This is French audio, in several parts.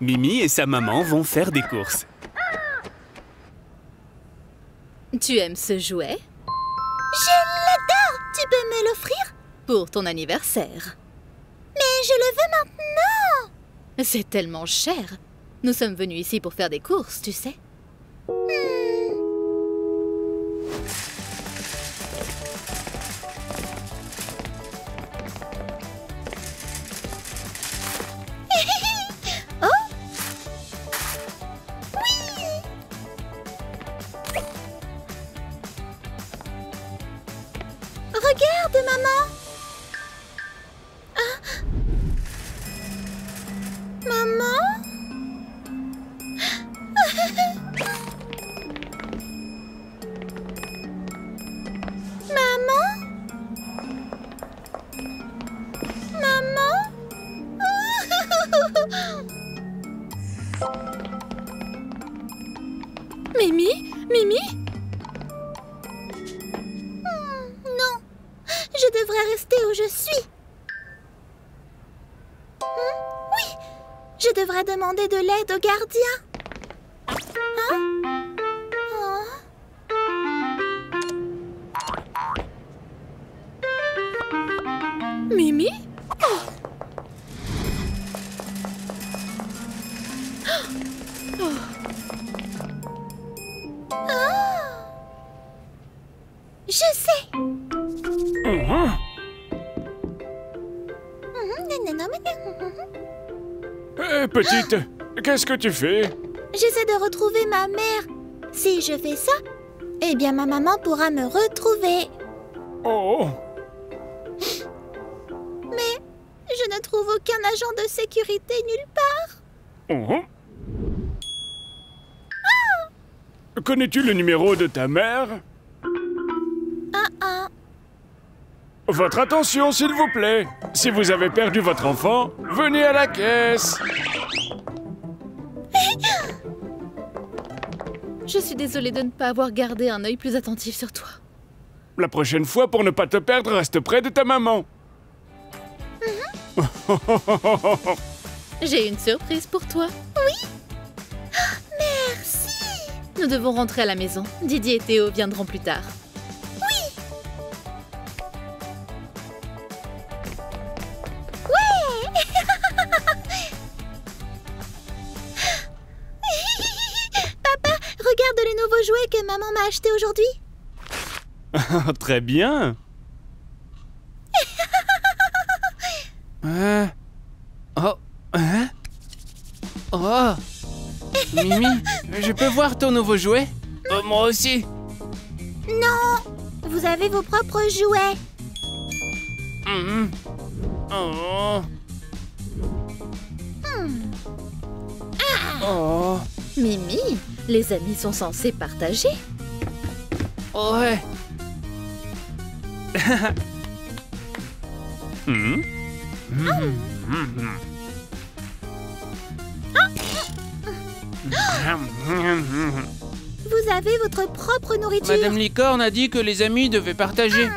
Mimi et sa maman vont faire des courses. Tu aimes ce jouet? Je l'adore! Tu peux me l'offrir? Pour ton anniversaire. Mais je le veux maintenant! C'est tellement cher. Nous sommes venus ici pour faire des courses, tu sais. Oh! Oui! Regarde, maman! Ah. Maman? Maman? Maman? Mimi? Mimi? Non, je devrais rester où je suis. Oui, je devrais demander de l'aide au gardien. Hein? Oh. Mimi? Je sais. Petite, qu'est-ce que tu fais? J'essaie de retrouver ma mère. Si je fais ça, eh bien ma maman pourra me retrouver. Oh, Mais je ne trouve aucun agent de sécurité nulle part. oh. Connais-tu le numéro de ta mère? Votre attention, s'il vous plaît. Si vous avez perdu votre enfant, venez à la caisse. Je suis désolée de ne pas avoir gardé un œil plus attentif sur toi. La prochaine fois, pour ne pas te perdre, reste près de ta maman. J'ai une surprise pour toi. Merci. Nous devons rentrer à la maison. Didier et Théo viendront plus tard. Papa, regarde les nouveaux jouets que maman m'a achetés aujourd'hui. Très bien. Oh, hein? Oh, Mimi, je peux voir ton nouveau jouet? Moi aussi. Non, vous avez vos propres jouets. Mhm. Oh. Oh. Mimi, les amis sont censés partager. Ouais. Vous avez votre propre nourriture. Madame Licorne a dit que les amis devaient partager.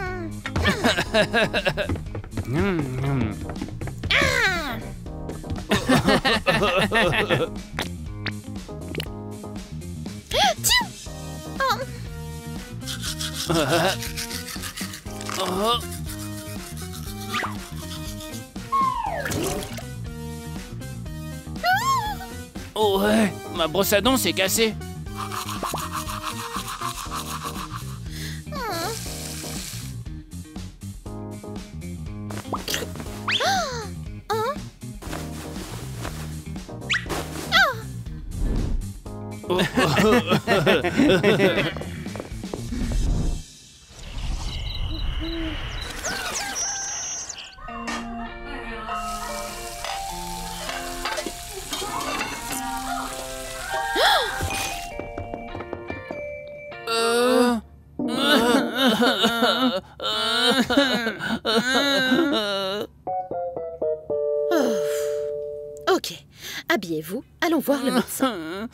Oh. Oh ouais, ma brosse à dents s'est cassée. Ok, habillez-vous, allons voir le médecin.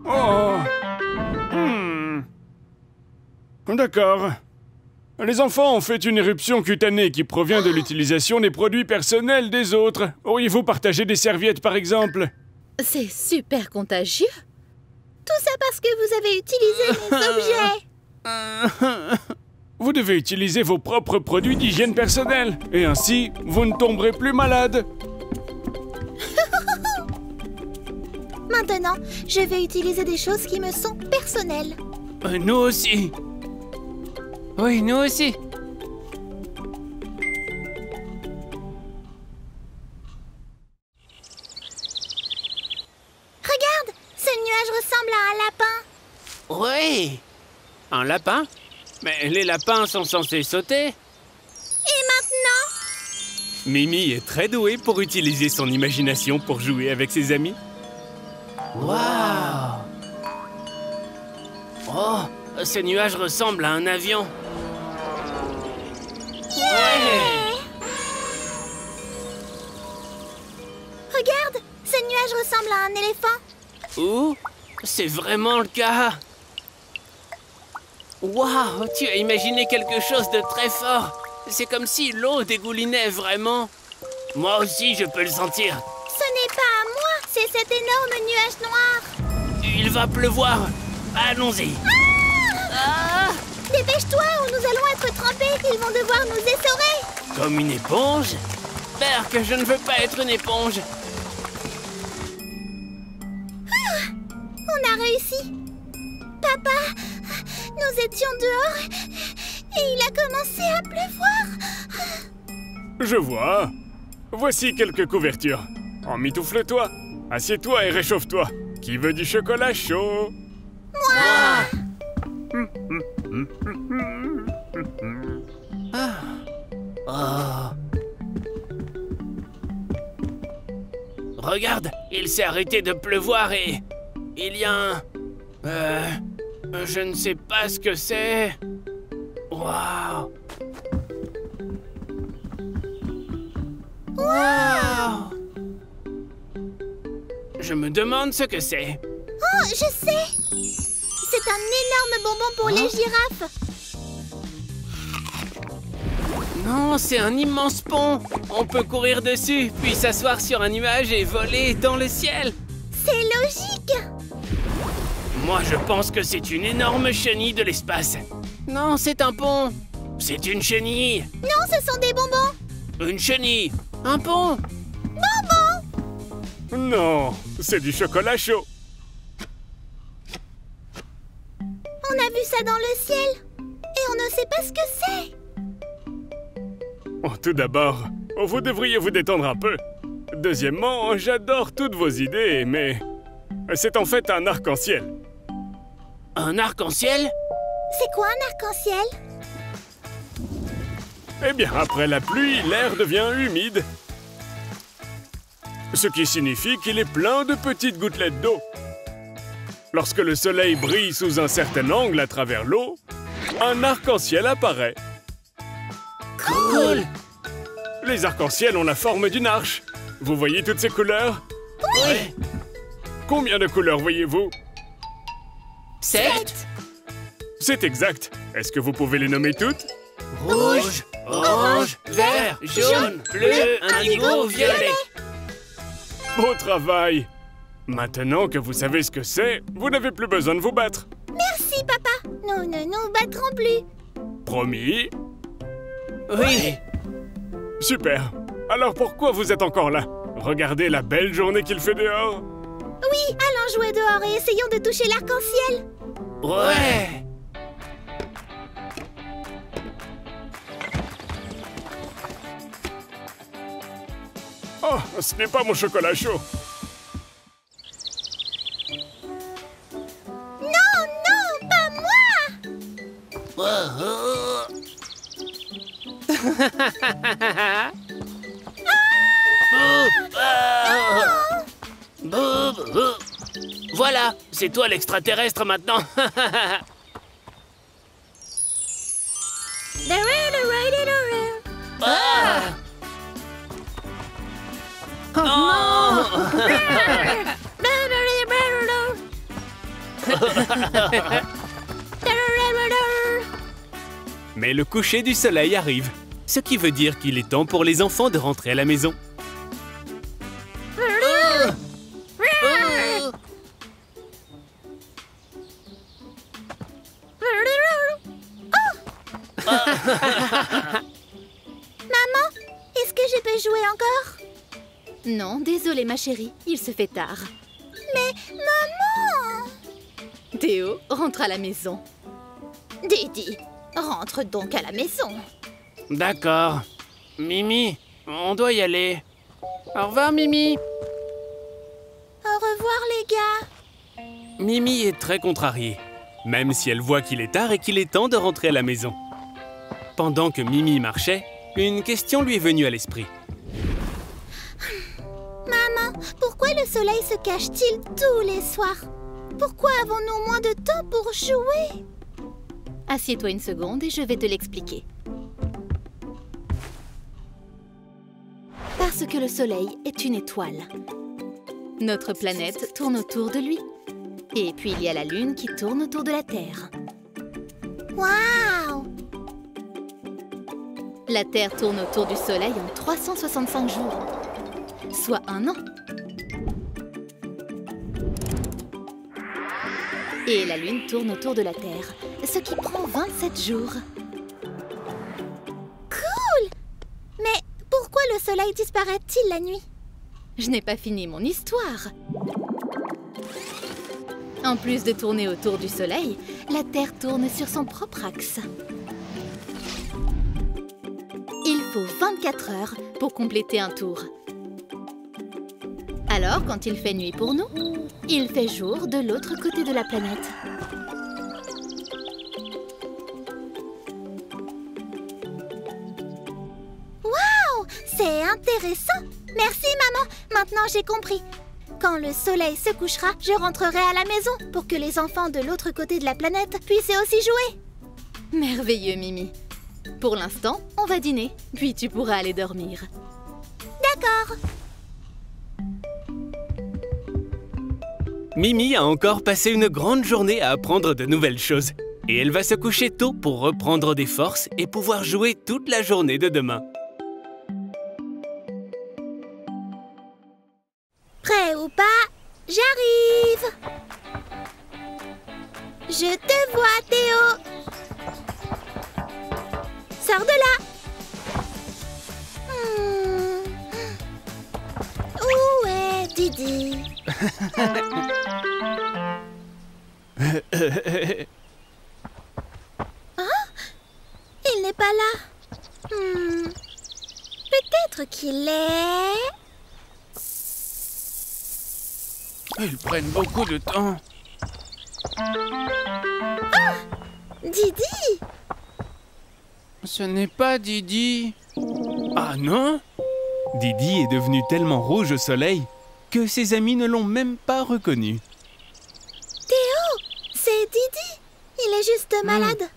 Oh. D'accord. Les enfants ont fait une éruption cutanée qui provient de l'utilisation des produits personnels des autres. Auriez-vous partagé des serviettes, par exemple? C'est super contagieux. Tout ça parce que vous avez utilisé mes objets. Vous devez utiliser vos propres produits d'hygiène personnelle. Et ainsi, vous ne tomberez plus malade. Maintenant, je vais utiliser des choses qui me sont personnelles. Nous aussi. Oui, nous aussi. Regarde, ce nuage ressemble à un lapin. Oui. Un lapin? Mais les lapins sont censés sauter. Et maintenant? Mimi est très douée pour utiliser son imagination pour jouer avec ses amis. Waouh! Oh, ce nuage ressemble à un avion. Ouais! Regarde, ce nuage ressemble à un éléphant. Ouh, c'est vraiment le cas. Waouh, tu as imaginé quelque chose de très fort. C'est comme si l'eau dégoulinait vraiment. Moi aussi, je peux le sentir. Ce n'est pas à moi, c'est cet énorme nuage noir. Il va pleuvoir. Allons-y. Dépêche-toi ou nous allons être trempés, ils vont devoir nous essorer. Comme une éponge? Berk, je ne veux pas être une éponge. On a réussi. Papa, nous étions dehors et il a commencé à pleuvoir. Je vois. Voici quelques couvertures. Emmitoufle-toi. Assieds-toi et réchauffe-toi. Qui veut du chocolat chaud? Regarde, il s'est arrêté de pleuvoir et... il y a un... je ne sais pas ce que c'est. Waouh! Waouh! Je me demande ce que c'est. Oh, je sais. C'est un énorme bonbon pour les girafes. Non, c'est un immense pont. On peut courir dessus, puis s'asseoir sur un nuage et voler dans le ciel. C'est logique. Moi, je pense que c'est une énorme chenille de l'espace. Non, c'est un pont. C'est une chenille. Non, ce sont des bonbons. Une chenille. Un pont. Non, c'est du chocolat chaud. On a vu ça dans le ciel. Et on ne sait pas ce que c'est. Oh, tout d'abord, vous devriez vous détendre un peu. Deuxièmement, j'adore toutes vos idées, mais... c'est en fait un arc-en-ciel. Un arc-en-ciel? C'est quoi un arc-en-ciel? Eh bien, après la pluie, l'air devient humide. Ce qui signifie qu'il est plein de petites gouttelettes d'eau. Lorsque le soleil brille sous un certain angle à travers l'eau, un arc-en-ciel apparaît. Cool! Les arcs-en-ciel ont la forme d'une arche. Vous voyez toutes ces couleurs? Oui! Combien de couleurs voyez-vous? 7! C'est exact. Est-ce que vous pouvez les nommer toutes? Rouge, orange, vert, jaune, bleu, indigo, violet. Beau travail! Maintenant que vous savez ce que c'est, vous n'avez plus besoin de vous battre. Merci, papa. Nous ne nous battrons plus. Promis? Oui! Super! Alors pourquoi vous êtes encore là? Regardez la belle journée qu'il fait dehors! Oui, allons jouer dehors et essayons de toucher l'arc-en-ciel. Ouais! Oh, ce n'est pas mon chocolat chaud! Non, non, pas moi. Voilà, c'est toi l'extraterrestre maintenant. Ah! Non! Mais le coucher du soleil arrive, ce qui veut dire qu'il est temps pour les enfants de rentrer à la maison. Maman, est-ce que je peux jouer encore? Non, désolée ma chérie, il se fait tard. Mais maman! Théo, rentre à la maison. Didi, rentre donc à la maison. D'accord. Mimi, on doit y aller. Au revoir, Mimi. Au revoir les gars. Mimi est très contrariée, même si elle voit qu'il est tard et qu'il est temps de rentrer à la maison. Pendant que Mimi marchait, une question lui est venue à l'esprit. Maman, pourquoi le soleil se cache-t-il tous les soirs? Pourquoi avons-nous moins de temps pour jouer? Assieds-toi une seconde et je vais te l'expliquer. Parce que le soleil est une étoile. Notre planète tourne autour de lui. Et puis il y a la lune qui tourne autour de la Terre. Waouh! La Terre tourne autour du soleil en 365 jours, soit un an. Et la lune tourne autour de la Terre, ce qui prend 27 jours. Cool! Mais pourquoi le soleil disparaît-il la nuit? Je n'ai pas fini mon histoire. En plus de tourner autour du soleil, la Terre tourne sur son propre axe. Il faut 24 heures pour compléter un tour. Alors, quand il fait nuit pour nous, il fait jour de l'autre côté de la planète. Waouh! C'est intéressant! Merci maman! Maintenant j'ai compris. Quand le soleil se couchera, je rentrerai à la maison pour que les enfants de l'autre côté de la planète puissent aussi jouer. Merveilleux, Mimi. Pour l'instant, on va dîner, puis tu pourras aller dormir. D'accord. Mimi a encore passé une grande journée à apprendre de nouvelles choses. Et elle va se coucher tôt pour reprendre des forces et pouvoir jouer toute la journée de demain. Prêt ou pas, j'arrive. Je te vois, Théo. Sors de là. Où est Didi? Hein? Il n'est pas là. Peut-être qu'il est... Ils prennent beaucoup de temps. Didi! Ce n'est pas Didi. Ah non? Didi est devenu tellement rouge au soleil que ses amis ne l'ont même pas reconnu. Théo, c'est Didi. Il est juste malade.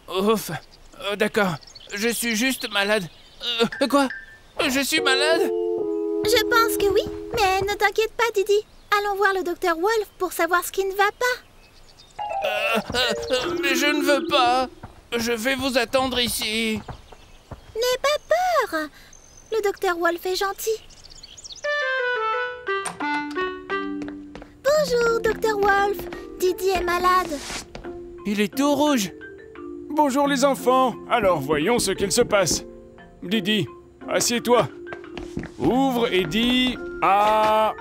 Ouf. D'accord. Je suis juste malade. Quoi? Je suis malade? Je pense que oui, mais ne t'inquiète pas, Didi. Allons voir le docteur Wolf pour savoir ce qui ne va pas. Mais je ne veux pas. Je vais vous attendre ici. N'aie pas peur. Le docteur Wolf est gentil. Bonjour, docteur Wolf. Didi est malade. Il est tout rouge. Bonjour les enfants. Alors voyons ce qu'il se passe. Didi, assieds-toi. Ouvre et dis « Ah ».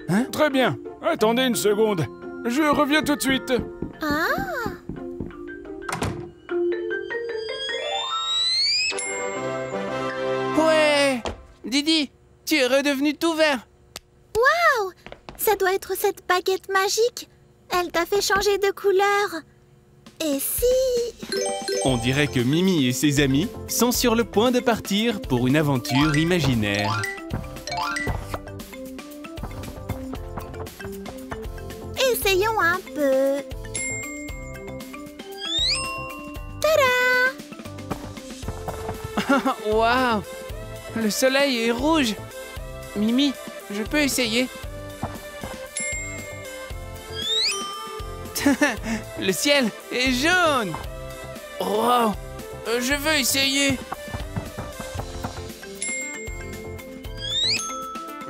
Hein? Très bien. Attendez une seconde. Je reviens tout de suite. Ah! Ouais! Didi, tu es redevenu tout vert. Waouh! Ça doit être cette baguette magique. Elle t'a fait changer de couleur. Et si... On dirait que Mimi et ses amis sont sur le point de partir pour une aventure imaginaire. Essayons un peu. Tada! Waouh! Le soleil est rouge. Mimi, je peux essayer? Le ciel est jaune. Wow, je veux essayer.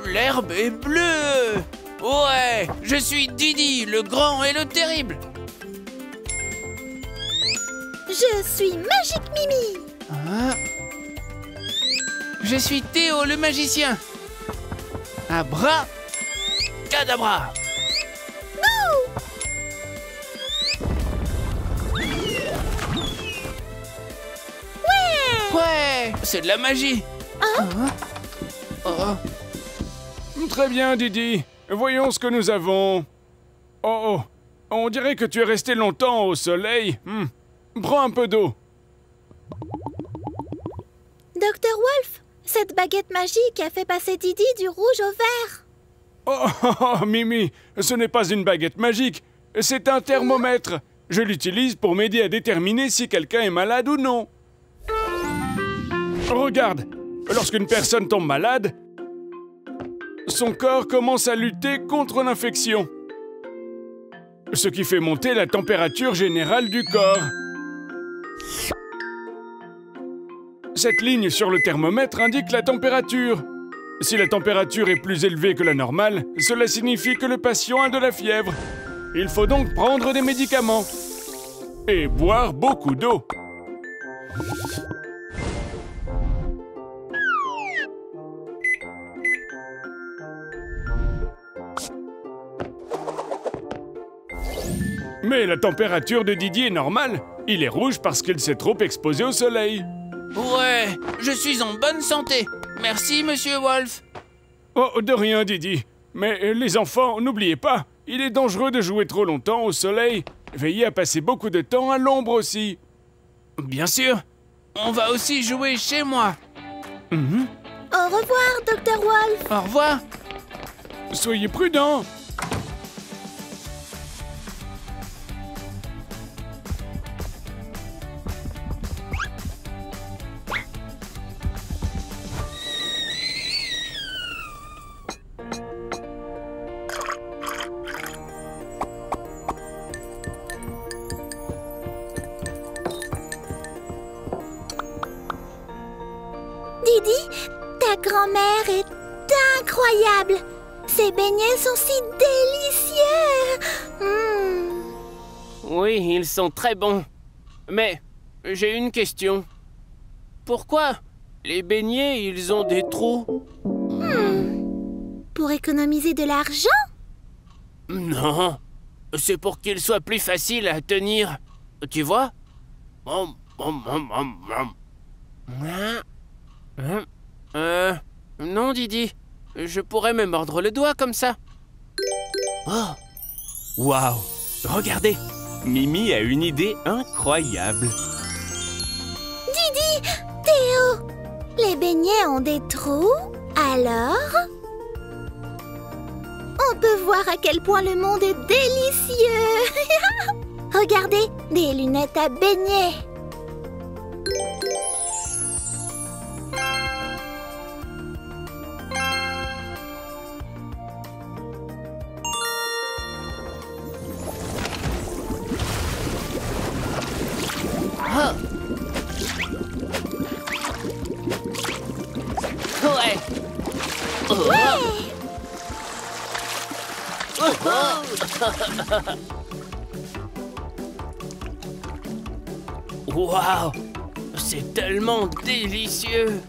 L'herbe est bleue. Ouais, je suis Didi, le grand et le terrible. Je suis Magique Mimi. Hein? Je suis Théo, le magicien. Abra, cadabra. Ouais, c'est de la magie. Oh. Très bien, Didi. Voyons ce que nous avons. Oh, on dirait que tu es resté longtemps au soleil. Prends un peu d'eau. Dr. Wolf, cette baguette magique a fait passer Didi du rouge au vert. Oh, Mimi, ce n'est pas une baguette magique. C'est un thermomètre. Je l'utilise pour m'aider à déterminer si quelqu'un est malade ou non. Regarde, lorsqu'une personne tombe malade, son corps commence à lutter contre l'infection, ce qui fait monter la température générale du corps. Cette ligne sur le thermomètre indique la température. Si la température est plus élevée que la normale, cela signifie que le patient a de la fièvre. Il faut donc prendre des médicaments et boire beaucoup d'eau. Mais la température de Didi est normale. Il est rouge parce qu'il s'est trop exposé au soleil. Ouais, je suis en bonne santé. Merci, Monsieur Wolf. Oh, de rien, Didi. Mais les enfants, n'oubliez pas, il est dangereux de jouer trop longtemps au soleil. Veillez à passer beaucoup de temps à l'ombre aussi. Bien sûr. On va aussi jouer chez moi. Au revoir, Dr. Wolf. Au revoir. Soyez prudents. Didi, ta grand-mère est incroyable. Ces beignets sont si délicieux. Oui, ils sont très bons. Mais j'ai une question. Pourquoi les beignets, ils ont des trous? Pour économiser de l'argent? Non, c'est pour qu'ils soient plus faciles à tenir. Tu vois? Non, Didi. Je pourrais me mordre le doigt comme ça. Oh! Waouh! Regardez! Mimi a une idée incroyable. Didi, Théo, les beignets ont des trous, alors on peut voir à quel point le monde est délicieux. Regardez, des lunettes à beignets. Ouais. Waouh, c'est tellement délicieux.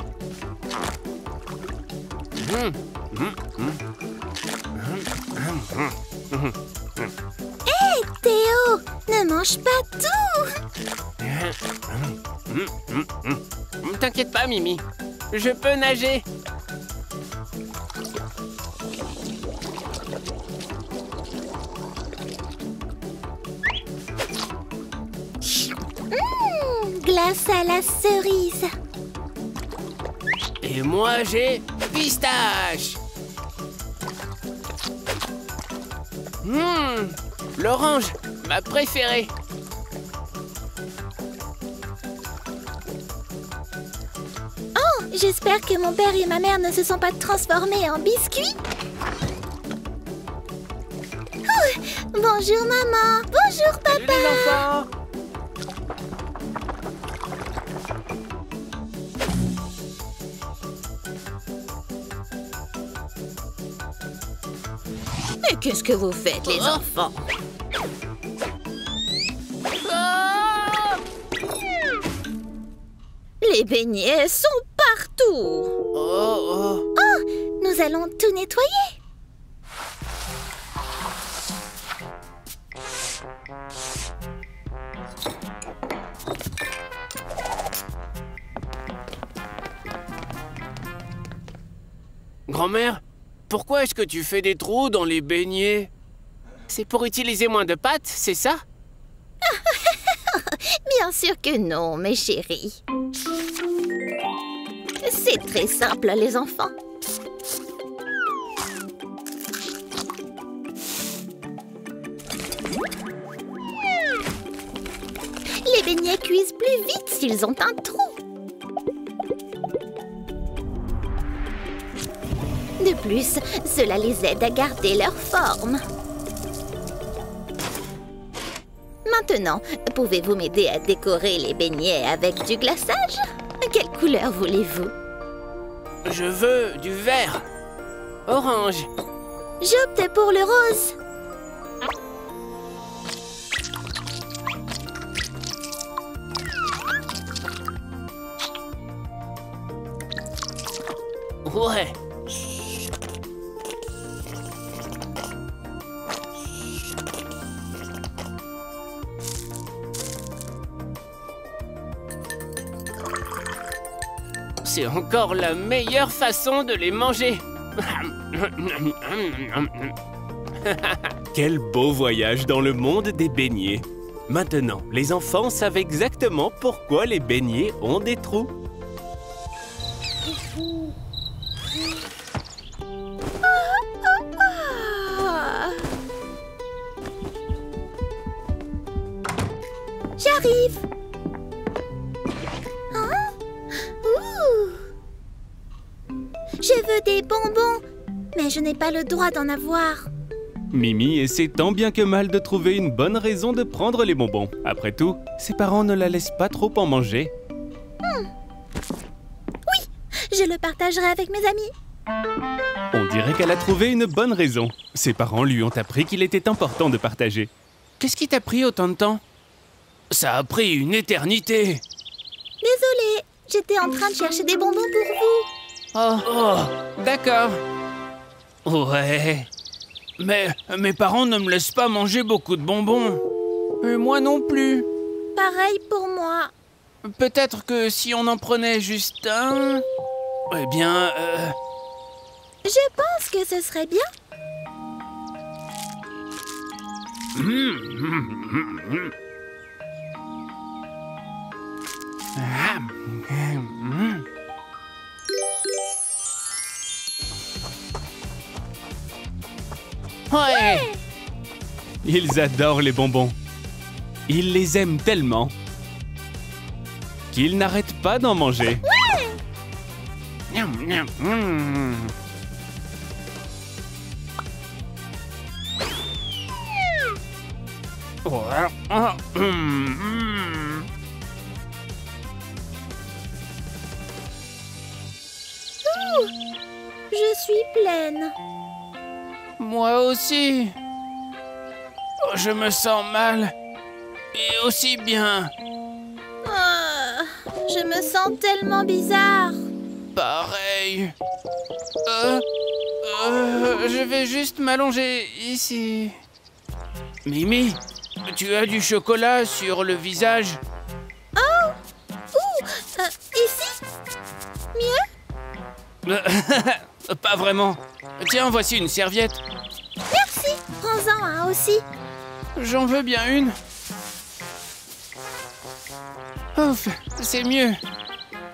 Hé, Théo, ne mange pas tout. T'inquiète pas, Mimi. Je peux nager. Glace à la cerise. Et moi, j'ai pistache. L'orange, ma préférée. Oh, j'espère que mon père et ma mère ne se sont pas transformés en biscuits. Bonjour maman, bonjour papa. Salut les enfants. Mais qu'est-ce que vous faites, les enfants? Les beignets sont partout. Nous allons tout nettoyer. Grand-mère, pourquoi est-ce que tu fais des trous dans les beignets? C'est pour utiliser moins de pâte, c'est ça? Bien sûr que non, mes chéris. C'est très simple, les enfants. Les beignets cuisent plus vite s'ils ont un trou. De plus, cela les aide à garder leur forme. Maintenant, pouvez-vous m'aider à décorer les beignets avec du glaçage? Quelle couleur voulez-vous? Je veux du vert. Orange. J'opte pour le rose. Ouais. C'est encore la meilleure façon de les manger. Quel beau voyage dans le monde des beignets. Maintenant, les enfants savent exactement pourquoi les beignets ont des trous. J'arrive. Hein? Ouh. Je veux des bonbons, mais je n'ai pas le droit d'en avoir. Mimi essaie tant bien que mal de trouver une bonne raison de prendre les bonbons. Après tout, ses parents ne la laissent pas trop en manger. Oui, je le partagerai avec mes amis. On dirait qu'elle a trouvé une bonne raison. Ses parents lui ont appris qu'il était important de partager. Qu'est-ce qui t'a pris autant de temps? Ça a pris une éternité. Désolée, j'étais en train de chercher des bonbons pour vous. Oh, d'accord. Ouais. Mais mes parents ne me laissent pas manger beaucoup de bonbons. Et moi non plus. Pareil pour moi. Peut-être que si on en prenait juste un... Eh bien... Je pense que ce serait bien. Ouais. Ils adorent les bonbons. Ils les aiment tellement qu'ils n'arrêtent pas d'en manger. Je suis pleine. Moi aussi. Je me sens mal. Et aussi bien. Ah, je me sens tellement bizarre. Pareil. Je vais juste m'allonger ici. Mimi, tu as du chocolat sur le visage? Ici? Mieux? Pas vraiment. Tiens, voici une serviette. Merci. Prends-en un aussi. J'en veux bien une. Ouf, c'est mieux.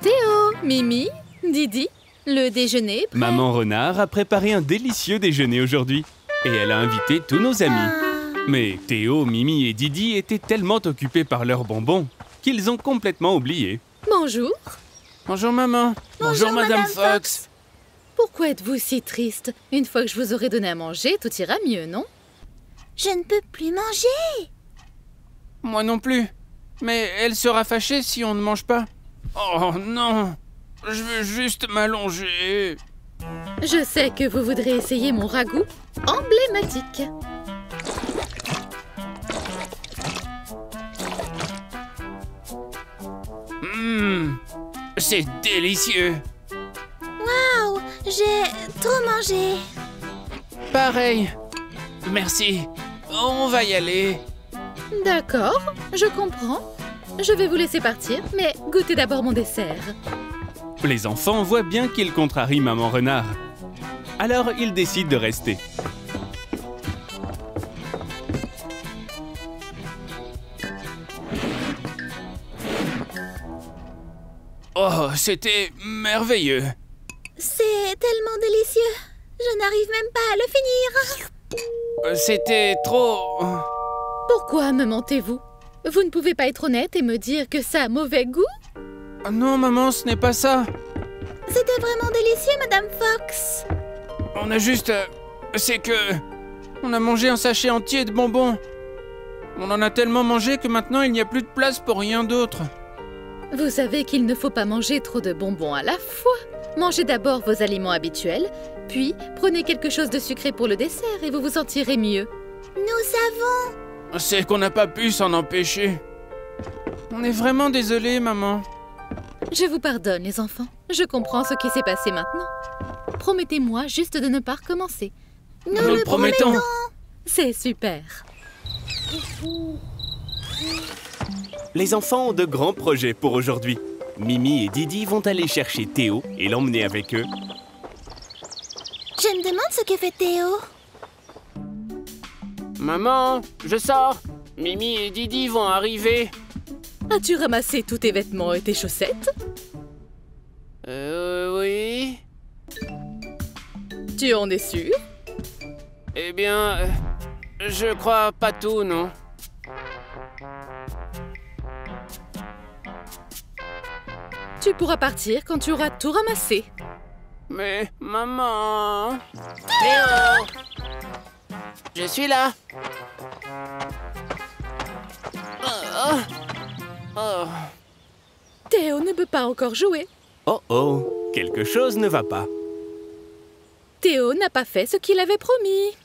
Théo, Mimi, Didi, le déjeuner est prêt. Maman Renard a préparé un délicieux déjeuner aujourd'hui. Et elle a invité tous nos amis. Mais Théo, Mimi et Didi étaient tellement occupés par leurs bonbons qu'ils ont complètement oublié. Bonjour. Bonjour maman. Bonjour, Madame Madame Fox. Pourquoi êtes-vous si triste? Une fois que je vous aurai donné à manger, tout ira mieux, non? Je ne peux plus manger. Moi non plus. Mais elle sera fâchée si on ne mange pas. Oh non. Je veux juste m'allonger. Je sais que vous voudrez essayer mon ragoût emblématique. C'est délicieux. Waouh, j'ai trop mangé. Pareil. Merci. On va y aller. D'accord, je comprends. Je vais vous laisser partir, mais goûtez d'abord mon dessert. Les enfants voient bien qu'ils contrarient Maman Renard. Alors ils décident de rester. Oh, c'était merveilleux. C'est tellement délicieux. Je n'arrive même pas à le finir. C'était trop... Pourquoi me mentez-vous? Vous ne pouvez pas être honnête et me dire que ça a mauvais goût? Non, maman, ce n'est pas ça. C'était vraiment délicieux, Madame Fox. On a juste... c'est que... on a mangé un sachet entier de bonbons. On en a tellement mangé que maintenant il n'y a plus de place pour rien d'autre. Vous savez qu'il ne faut pas manger trop de bonbons à la fois. Mangez d'abord vos aliments habituels, puis prenez quelque chose de sucré pour le dessert et vous vous sentirez mieux. Nous savons. C'est qu'on n'a pas pu s'en empêcher. On est vraiment désolé, maman. Je vous pardonne, les enfants. Je comprends ce qui s'est passé maintenant. Promettez-moi juste de ne pas recommencer. Nous le promettons. C'est super. Les enfants ont de grands projets pour aujourd'hui. Mimi et Didi vont aller chercher Théo et l'emmener avec eux. Je me demande ce que fait Théo. Maman, je sors. Mimi et Didi vont arriver. As-tu ramassé tous tes vêtements et tes chaussettes? Oui. Tu en es sûr? Eh bien, je crois pas tout, non. Tu pourras partir quand tu auras tout ramassé. Mais, maman... Théo! Je suis là. Théo ne peut pas encore jouer. Oh oh, quelque chose ne va pas. Théo n'a pas fait ce qu'il avait promis.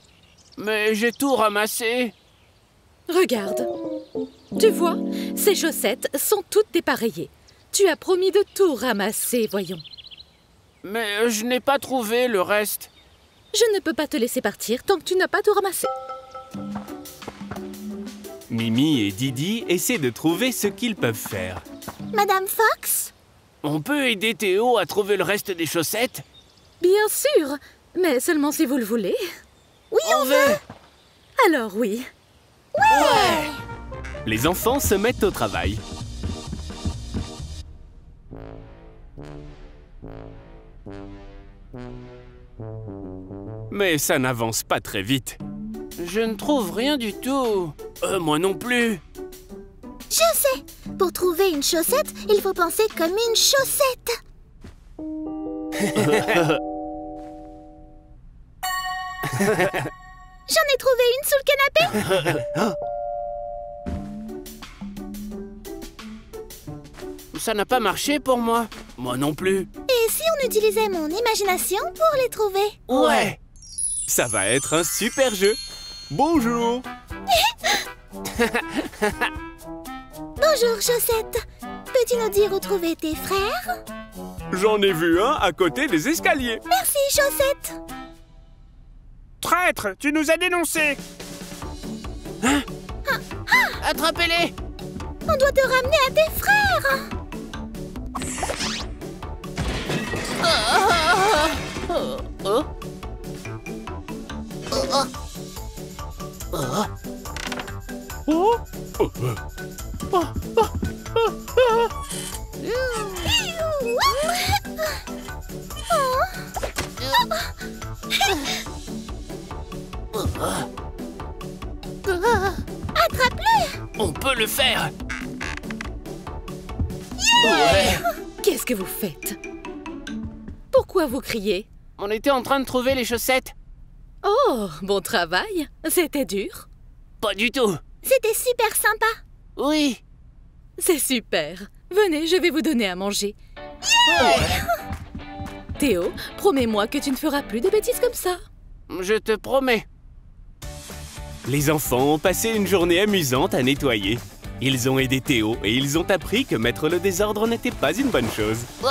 Mais j'ai tout ramassé. Regarde. Tu vois, ces chaussettes sont toutes dépareillées. Tu as promis de tout ramasser, voyons. Mais je n'ai pas trouvé le reste. Je ne peux pas te laisser partir tant que tu n'as pas tout ramassé. Mimi et Didi essaient de trouver ce qu'ils peuvent faire. Madame Fox? On peut aider Théo à trouver le reste des chaussettes? Bien sûr, mais seulement si vous le voulez. Oui, on veut. Alors oui. Ouais! Les enfants se mettent au travail. Mais ça n'avance pas très vite. Je ne trouve rien du tout. Moi non plus. Je sais. Pour trouver une chaussette, il faut penser comme une chaussette. J'en ai trouvé une sous le canapé. Ça n'a pas marché pour moi. Moi non plus. Et si on utilisait mon imagination pour les trouver? Ouais. Ça va être un super jeu. Bonjour. Bonjour, chaussette. Peux-tu nous dire où trouver tes frères? J'en ai vu un à côté des escaliers. Merci, chaussette. Traître, tu nous as dénoncés. Attrapez-les. On doit te ramener à tes frères. Attrape-le. On peut le faire. Ouais. Qu'est-ce que vous faites? Pourquoi vous criez? On était en train de trouver les chaussettes. Oh, bon travail. C'était dur. Pas du tout. C'était super sympa. Oui. C'est super. Venez, je vais vous donner à manger. Théo, promets-moi que tu ne feras plus de bêtises comme ça. Je te promets. Les enfants ont passé une journée amusante à nettoyer. Ils ont aidé Théo et ils ont appris que mettre le désordre n'était pas une bonne chose. Oh,